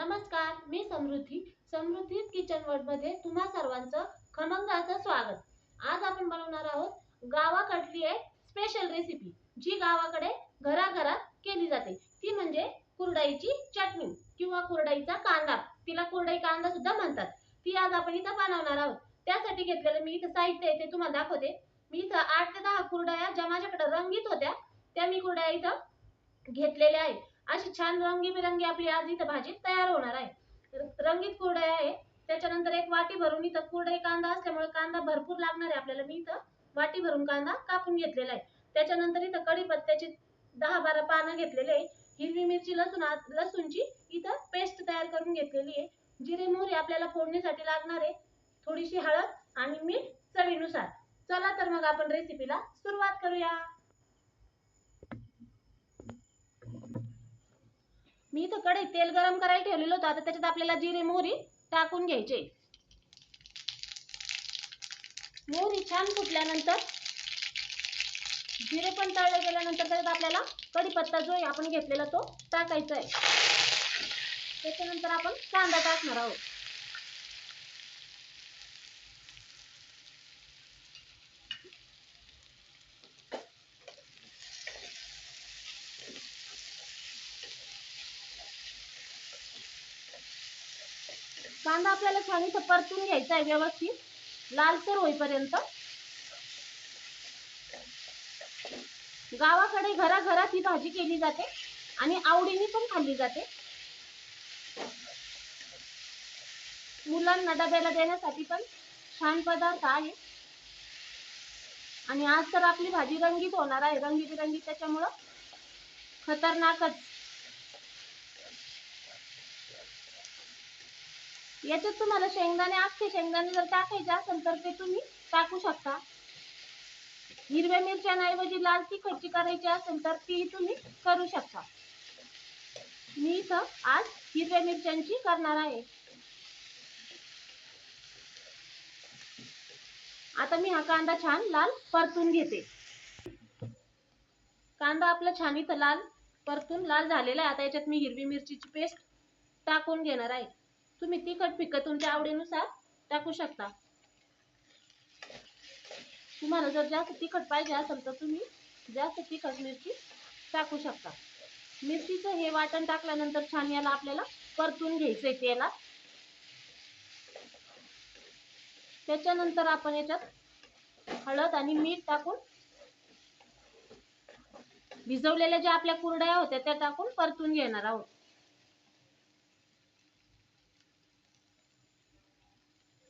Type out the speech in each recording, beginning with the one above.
नमस्कार, मी समृद्धी kitchen world मध्ये तुम्हा सर्वांचं खमंग असं स्वागत। आज आपण बनवणार आहोत गावाकडली एक स्पेशल रेसिपी, जी गावाकडे घराघरात केली जाते। ती म्हणजे कुरडईची चटणी किंवा कुरडईचा कांदा, तिला कुरडई कांदा सुद्धा म्हणतात। ती आज आपण इथं बनवणार आहोत। त्यासाठी घेतलेलं मी इथं साहित्य आहे ते तुम्हाला दाखवते। मी इथं 8 ते 10 कुरडया ज्या माझ्याकडे रंगीत होत्या त्या मी कुरडया इथं घेतलेल्या आहे। अशी छान रंगीबेरंगी आपली आज इथं भाजी तयार होणार आहे। रंगीत कुरडया आहे। त्याच्यानंतर एक वाटी भरून इथं कुरडई कांदा असल्यामुळे कांदा भरपूर लागणार आहे आपल्याला। मी इथं वाटी भरून कांदा कापून घेतलेला आहे। त्याच्यानंतर इथं कढीपत्त्याची 10-12 पानं घेतलेले आहे। हिरवी मिरची लसूणची इथं पेस्ट तयार करून घेतलेली आहे। जिरे मोहरी आपल्याला फोडणीसाठी लागणार आहे। थोडीशी हळद आणि मीठ चवीनुसार। चला तर मग आपण रेसिपीला सुरुवात करूया। मी इथं कढईत तेल गरम करायला ठेवलेलं होतं। आता त्याच्यात आपल्याला जिरे मोहरी टाकून घ्यायचे। मोहरी छान फुटल्यानंतर जिरे पण तळले गेल्यानंतर त्याच्यात आपल्याला कढीपत्ता जो आपण घेतलेला तो टाकायचा आहे। त्याच्यानंतर आपण कांदा टाकणार आहोत। कांदा आपल्याला छान इथं परतून घ्यायचा आहे, व्यवस्थित लालसर होईपर्यंत। गावाकडे घराघरात ही भाजी केली जाते आणि आवडीने पण खाल्ली जाते। मुलांना डब्याला देण्यासाठी पण छान पदार्थ आहे। आणि आज तर आपली भाजी रंगीत होणार आहे, रंगीबिरंगी, त्याच्यामुळे खतरनाकच। याच्यात तुम्हाला शेंगदाणे, अख्खे शेंगदाणे जर टाकायचे असेल तर ते तुम्ही टाकू शकता। हिरव्या मिरच्यांऐवजी लाल तिखटची करायची असेल तर ती तुम्ही करू शकता। मी इथं आज हिरव्या मिरच्यांची करणार आहे। आता मी हा कांदा छान लाल परतून घेते। कांदा आपला छान इथं लाल परतून लाल झालेला आहे। आता याच्यात मी हिरवी मिरचीची पेस्ट टाकून घेणार आहे। तुम्ही तिखट फिकट तुमच्या आवडीनुसार टाकू शकता। तुम्हाला जर जास्त तिखट पाहिजे असेल तर तुम्ही जास्त तिखट मिरची टाकू शकता। मिरचीचं हे वाटण टाकल्यानंतर छान याला आपल्याला परतून घ्यायचंय तेलात। त्याच्यानंतर आपण याच्यात हळद आणि मीठ टाकून भिजवलेल्या ज्या आपल्या कुरडया होत्या त्या टाकून परतून घेणार आहोत।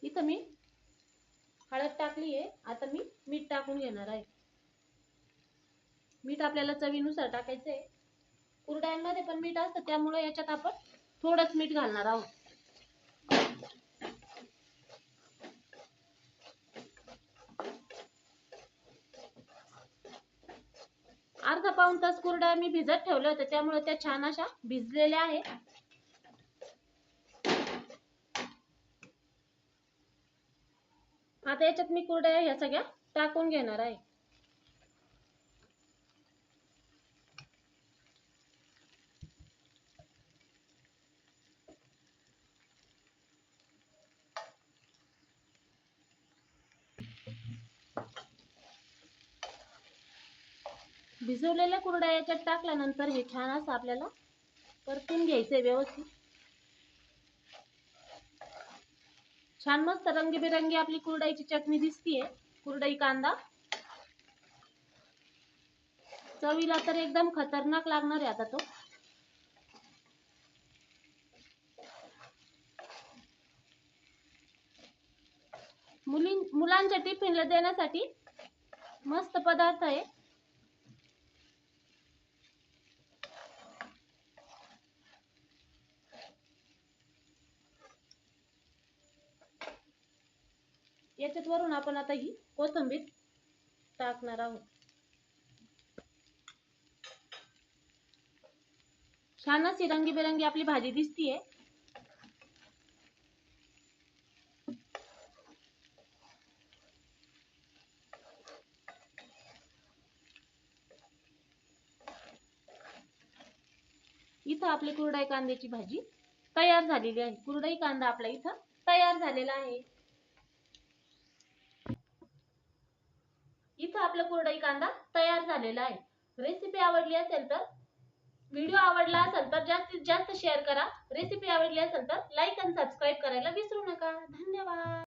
इथं मी हळद टाकली आहे। आता मी मीठ टाकून घेणार आहे। मीठ आपल्याला चवीनुसार टाकायचं आहे। कुरडयांमध्ये पण मीठ असतं त्यामुळे याच्यात आपण थोडंच मीठ घालणार आहोत। अर्धा पाऊण तास कुरडया मी भिजत ठेवल्या होत्या, त्यामुळे त्या छान अशा भिजलेल्या आहेत। आता याच्यात मी कुरडया ह्या सगळ्या टाकून घेणार आहे। भिजवलेल्या कुरडया याच्यात टाकल्यानंतर हे छान असं आपल्याला परतून घ्यायचंय व्यवस्थित। छान मस्त रंगीबेरंगी आपली कुरडईची चटणी दिसतीये, कुरडई कांदा। चवीला तर एकदम खतरनाक लागणार आहे आता तो। मुलांच्या टिफिनला देण्यासाठी मस्त पदार्थ आहे। याच्यात वरून आपण आता ही कोथिंबीर टाकणार आहोत। छान अशी रंगीबेरंगी आपली भाजी दिसतीये। इथं आपली कुरडई कांद्याची भाजी तयार झालेली आहे. कुरडई कांदा आपला इथं तयार झालेला आहे. इथं आपला कुरडई कांदा तयार झालेला आहे. रेसिपी आवडली असेल तर, व्हिडिओ आवडला असेल तर जास्तीत जास्त शेअर करा. रेसिपी आवडली असेल तर लाईक आणि सबस्क्राईब करायला विसरू नका. धन्यवाद.